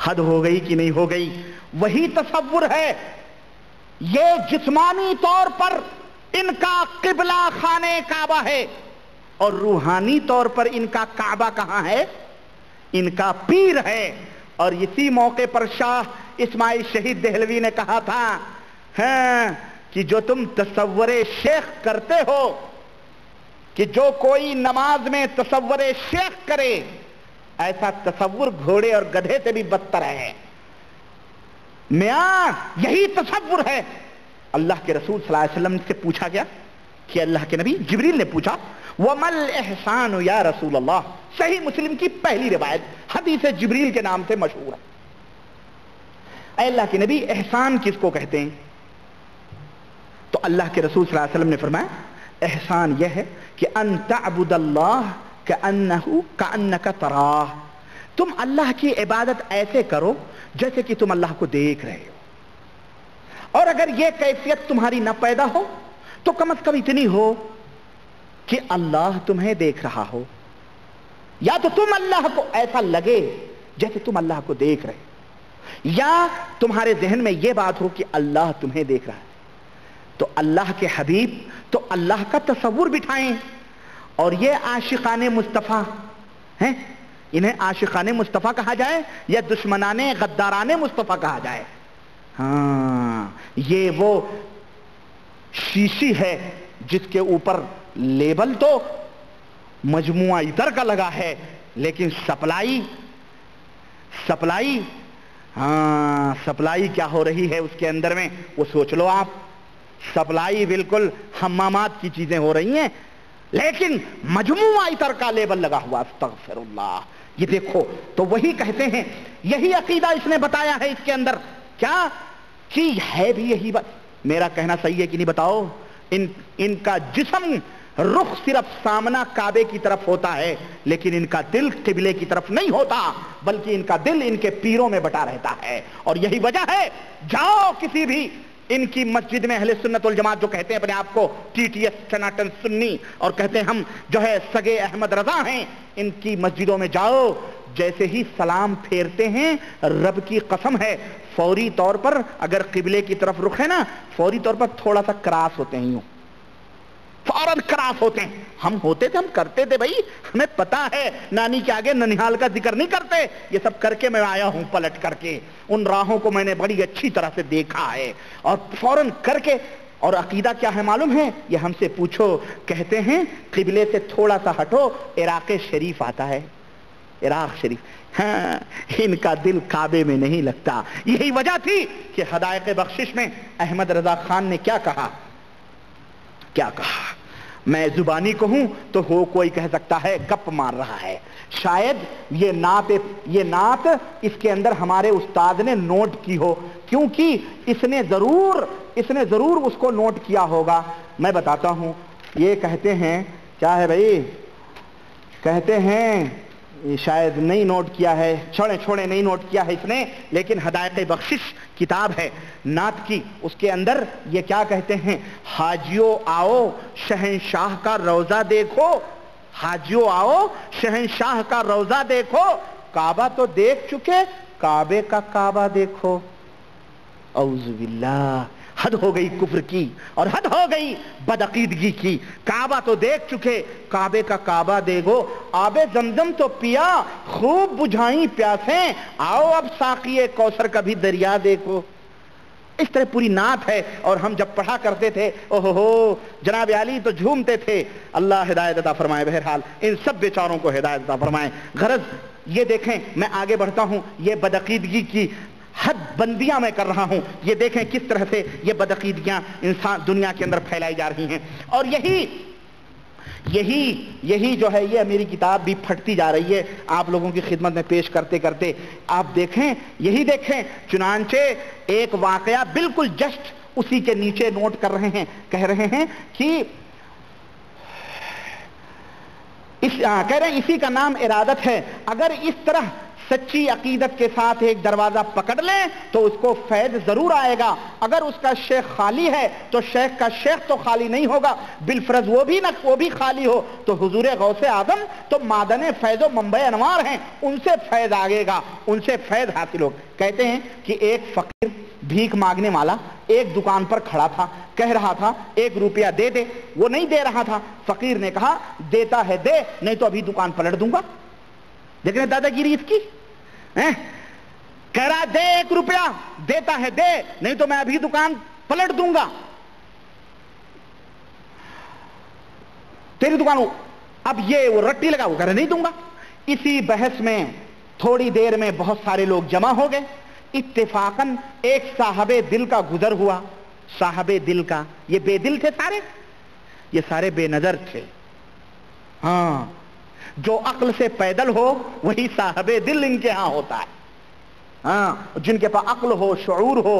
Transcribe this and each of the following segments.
حد ہو گئی کہ نہیں ہو گئی؟ وہی تصور ہے. یہ جسمانی طور پر ان کا قبلہ خانہ کعبہ ہے اور روحانی طور پر ان کا کعبہ کہاں ہے؟ ان کا پیر ہے. اور اسی موقع پر شاہ اسماعیل شہید دہلوی نے کہا تھا کہ جو تم تصور شیخ کرتے ہو، کہ جو کوئی نماز میں تصور شیخ کرے، ایسا تصور گھوڑے اور گدھے سے بھی بدتر ہے. میاں یہی تصور ہے. اللہ کے رسول صلی اللہ علیہ وسلم سے پوچھا گیا کہ اللہ کے نبی جبریل نے پوچھا وَمَا الْإِحْسَانُ یا رسول اللہ. صحیح مسلم کی پہلی روایت، حدیث جبریل کے نام سے مشہور ہے. اے اللہ کے نبی احسان کس کو کہتے ہیں؟ تو اللہ کے رسول صلی اللہ علیہ وسلم نے فرمایا احسان یہ ہے کہ ان تعبد اللہ کأنک تراہ. تم اللہ کی عبادت ایسے کرو جیسے کہ تم اللہ کو دیکھ رہے ہو. اور اگر یہ کیفیت تمہاری نہ پیدا ہو تو کم از کم اتنی ہو کہ اللہ تمہیں دیکھ رہا ہو، یا تو تم اللہ کو ایسا لگے جیسے تم اللہ کو دیکھ رہے ہو، یا تمہارے ذہن میں یہ بات ہو کہ اللہ تمہیں دیکھ رہا ہے. تو اللہ کے حبیب تو اللہ کا تصور بٹھائیں. اور یہ عاشقان مصطفیٰ ہیں، انہیں عاشقان مصطفیٰ کہا جائے یا دشمنان غداران مصطفیٰ کہا جائے. ہاں یہ وہ شیشی ہے جس کے اوپر لیبل تو مجموعہ عطر کا لگا ہے، لیکن سپلائی کیا ہو رہی ہے اس کے اندر میں وہ سوچ لو آپ. سپلائی بالکل حمامات کی چیزیں ہو رہی ہیں، لیکن مجموعہ عطر کا لیبل لگا ہوا. استغفر اللہ. یہ دیکھو تو وہی کہتے ہیں، یہی عقیدہ اس نے بتایا ہے اس کے اندر. کیا کہ ہے بھی یہی بات. میرا کہنا صحیح ہے کہ نہیں بتاؤ؟ ان کا جسم رخ صرف سامنا کعبے کی طرف ہوتا ہے، لیکن ان کا دل قبلے کی طرف نہیں ہوتا، بلکہ ان کا دل ان کے پیروں میں بٹا رہتا ہے. اور یہی وجہ ہے، جاؤ کسی بھی ان کی مسجد میں، اہل سنت والجماعت جو کہتے ہیں اپنے آپ کو ٹی ٹی ایس ٹناٹن سنی اور کہتے ہیں ہم جو ہے سگے احمد رضا ہیں، ان کی مسجدوں میں جاؤ، جیسے ہی سلام پھیرتے ہیں رب کی قسم ہے فوری طور پر اگر قبلے کی طرف رخ ہے نا، فوری طور پر تھوڑا سا کراس ہوتے ہیں، یوں فوراً کراس ہوتے ہیں. ہم ہوتے تھے، ہم کرتے تھے بھائی، ہمیں پتا ہے. نانی کے آگے ننیحال کا ذکر نہیں کرتے، یہ سب کر کے میں آیا ہوں پلٹ کر کے. ان راہوں کو میں نے بڑی اچھی طرح سے دیکھا ہے اور فوراً کر کے. اور عقیدہ کیا ہے معلوم ہے؟ یہ ہم سے پوچھو. کہتے ہیں قبلے سے تھوڑا سا ہٹو عراق شریف آتا ہے، عراق شریف. ہاں ان کا دل کعبے میں نہیں لگتا. یہی وجہ تھی کہ حدائق بخشش میں احمد رضا خان نے کیا کہا. میں زبانی کہوں تو ہو کوئی کہہ سکتا ہے گپ مار رہا ہے. شاید یہ نعت اس کے اندر ہمارے استاد نے نوٹ کی ہو، کیونکہ اس نے ضرور اس کو نوٹ کیا ہوگا. میں بتاتا ہوں. یہ کہتے ہیں کیا ہے بھائی، کہتے ہیں شاید نہیں نوٹ کیا ہے، چھوڑے نہیں نوٹ کیا ہے اس نے، لیکن حدائق بخشش کتاب ہے نعت کی، اس کے اندر یہ کیا کہتے ہیں، حاجیو آؤ شہنشاہ کا روضہ دیکھو، حاجیو آؤ شہنشاہ کا روضہ دیکھو، کعبہ تو دیکھ چکے کعبے کا کعبہ دیکھو. اعوذ باللہ. حد ہو گئی کفر کی اور حد ہو گئی بدعقیدگی کی. کعبہ تو دیکھ چکے کعبے کا کعبہ دیکھو، آب زمزم تو پیا خوب بجھائیں پیاسیں، آؤ اب ساقی کوثر کا بھی دریا دیکھو. اس طرح پوری نعت ہے. اور ہم جب پڑھا کرتے تھے اوہو جناب علی تو جھومتے تھے. اللہ ہدایت عطا فرمائے. بہرحال ان سب بیچاروں کو ہدایت عطا فرمائے. غرض یہ دیکھیں، میں آگے بڑھتا ہوں. یہ بدعقیدگی کی حد بندیاں میں کر رہا ہوں. یہ دیکھیں کس طرح سے یہ بدعقیدگیاں انسان دنیا کے اندر پھیلائی جا رہی ہیں. اور یہی جو ہے یہ میری کتاب بھی پھٹتی جا رہی ہے آپ لوگوں کی خدمت میں پیش کرتے کرتے. آپ دیکھیں، یہی دیکھیں. چنانچہ ایک واقعہ بالکل جسٹ اسی کے نیچے نوٹ کر رہے ہیں، کہہ رہے ہیں کہ کہہ رہے ہیں اسی کا نام ارادت ہے. اگر اس طرح سچی عقیدت کے ساتھ ایک دروازہ پکڑ لیں تو اس کو فیض ضرور آئے گا. اگر اس کا شیخ خالی ہے تو شیخ کا شیخ تو خالی نہیں ہوگا, بالفرض وہ بھی خالی ہو تو حضور غوث اعظم تو معدن فیض و منبع انوار ہیں, ان سے فیض آگے گا, ان سے فیض حاصل ہوگا. کہتے ہیں کہ ایک فقیر بھیک مانگنے والا ایک دکان پر کھڑا تھا, کہہ رہا تھا 1 روپیہ دے دے, وہ نہیں دے رہا تھا. فقیر نے کہا دیتا ہے دے, نہیں تو ابھی دکان پلٹ دوں گا. دیکھ رہے دادا گیری اس کی, کہہ رہا دے 1 روپیہ, دیتا ہے دے, نہیں تو میں ابھی دکان پلٹ دوں گا, تیری دکان. اب یہ وہ رٹی لگا, وہ کہہ رہا نہیں دوں گا. اسی بحث میں تھوڑی دیر میں بہت سارے لوگ جمع ہو گئے. اتفاقاً ایک صاحب دل کا گزر ہوا. صاحب دل کا, یہ بے دل تھے سارے, یہ سارے بے نظر تھے. ہاں, جو عقل سے پیدل ہو وہی صاحب دل ان کے ہاں ہوتا ہے. ہاں, جن کے پاس عقل ہو شعور ہو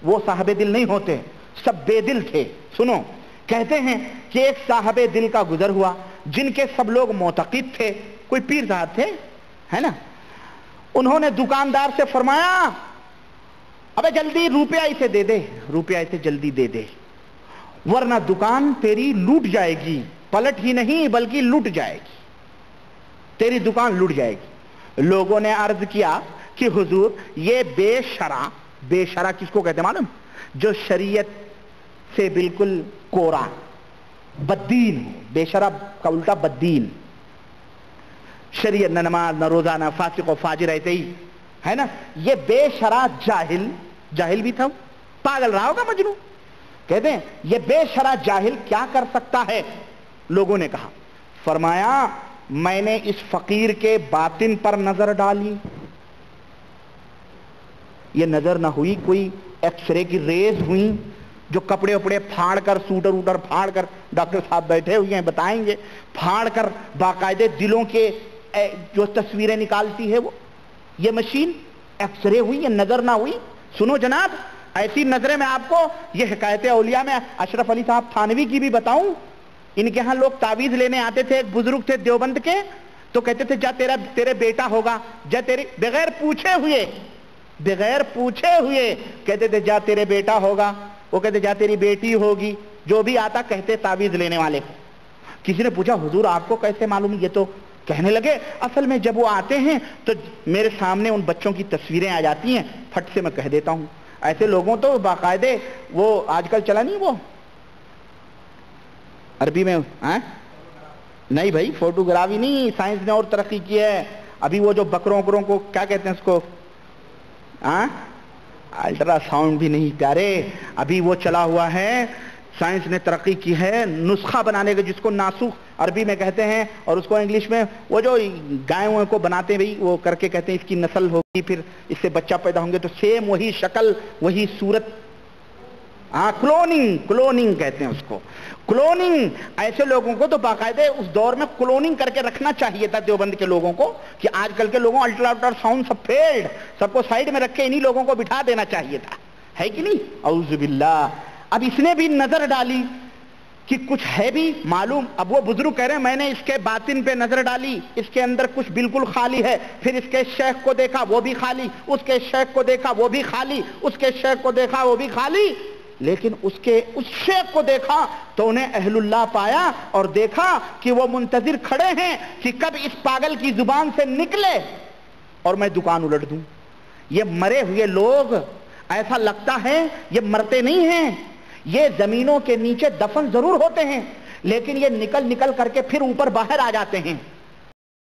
وہ صاحب دل نہیں ہوتے, سب بے دل تھے. سنو, کہتے ہیں کہ ایک صاحب دل کا گزر ہوا جن کے سب لوگ معتقد تھے, کوئی پیر صاحب تھے, ہے نا. انہوں نے دکاندار سے فرمایا ابے جلدی روپیہ اسے دے دے, روپیہ اسے جلدی دے دے, ورنہ دکان تیری لوٹ جائے گی. پلٹ ہی نہیں بلکہ لوٹ جائے گی, تیری دکان لوٹ جائے گی. لوگوں نے عرض کیا کہ حضور یہ بے شرع کس کو کہتے ہیں معلوم؟ جو شریعت سے بالکل کورا, بددین. بے شرع کا الٹا بددین. شریعت نہ نماز نہ روزہ نہ فاسق و فاجر, ایسے ہی ہے نا. یہ بے شرع جاہل بھی تھا, پاگل رہا ہوگا مجنون. کہتے ہیں یہ بے شرع جاہل کیا کر سکتا ہے؟ لوگوں نے کہا, فرمایا میں نے اس فقیر کے باطن پر نظر ڈالی. یہ نظر نہ ہوئی کوئی ایکس رے کی ریز ہوئی جو کپڑے وپڑے پھاڑ کر, سوٹر ووٹر پھاڑ کر, ڈاکٹر صاحب بیٹھے ہوئے ہیں بتائیں گے, پھاڑ کر باقاعدے دلوں کے جو تصویریں نکالتی ہے وہ, یہ مشین ایکس رے ہوئی, یہ نظر نہ ہوئی. سنو جناب, ایسی نظریں میں آپ کو یہ حکایت اولیاء میں اشرف علی صاحب تھانوی کی بھی بتاؤں. ان کے ہاں لوگ تعویذ لینے آتے تھے, ایک بزرگ تھے دیوبند کے, تو کہتے تھے جا تیرے بیٹا ہوگا, جا تیرے بغیر پوچھے ہوئے کہتے تھے جا تیرے بیٹا ہوگا, وہ کہتے جا تیری بیٹی ہوگی. جو بھی آتا کہتے تعویذ لینے والے. کسی نے پوچھا حضور آپ کو کیسے معلوم؟ یہ تو کہنے لگے اصل میں جب وہ آتے ہیں تو میرے سامنے ان بچوں کی تصویریں آ جاتی ہیں, پھٹ سے میں کہہ دیتا ہوں. ایسے لوگوں تو باقاعدے وہ آج کل چلا نہیں, وہ عربی میں نہیں بھائی, فوٹوگرافی نہیں, سائنس نے اور ترقی کی ہے. ابھی وہ جو بکروں کو کیا کہتے ہیں اس کو, الٹرا ساؤنڈ بھی نہیں پیارے, ابھی وہ چلا ہوا ہے. سائنس نے ترقی کی ہے نسخہ بنانے کا, جس کو ناسخ عربی میں کہتے ہیں, اور اس کو انگلش میں وہ جو گائےوں کو بناتے ہیں بھائی, وہ کر کے کہتے ہیں اس کی نسل ہوگی, پھر اس سے بچہ پیدا ہوں گے تو سیم وہی شکل وہی صورت. کلوننگ کہتے ہیں اس کو, کلوننگ. ایسے لوگوں کو تو باقاعدے اس دور میں کلوننگ کر کے رکھنا چاہیے تھا دیوبند کے لوگوں کو, کہ آج کل کے لوگوں الٹرا ساؤنڈ سب فیلڈ, سب کو سائیڈ میں رکھ کے انہی لوگوں کو بٹھا دینا چاہیے تھا, ہے کہ نہیں؟ اعوذ باللہ. اب اس نے بھی نظر ڈالی کہ کچھ ہے بھی معلوم. اب وہ بزرگ کہہ رہے ہیں میں نے اس کے باطن پہ نظر ڈالی, اس کے اندر کچھ بالکل خالی ہے. پھر اس کے شیخ کو دیکھا وہ بھی خالی, اس کے شیخ کو دیکھا وہ بھی خالی, اس کے شیخ کو دیکھا وہ بھی خالی. لیکن اس شیخ کو دیکھا تو انہیں اہل اللہ پایا, اور دیکھا کہ وہ منتظر کھڑے ہیں کہ کب اس پاگل کی زبان سے نکلے اور میں دکان الٹ دوں. یہ مرے ہوئے لوگ ایسا لگتا ہے یہ مرتے نہیں ہیں, یہ زمینوں کے نیچے دفن ضرور ہوتے ہیں, لیکن یہ نکل کر کے پھر اوپر باہر آ جاتے ہیں.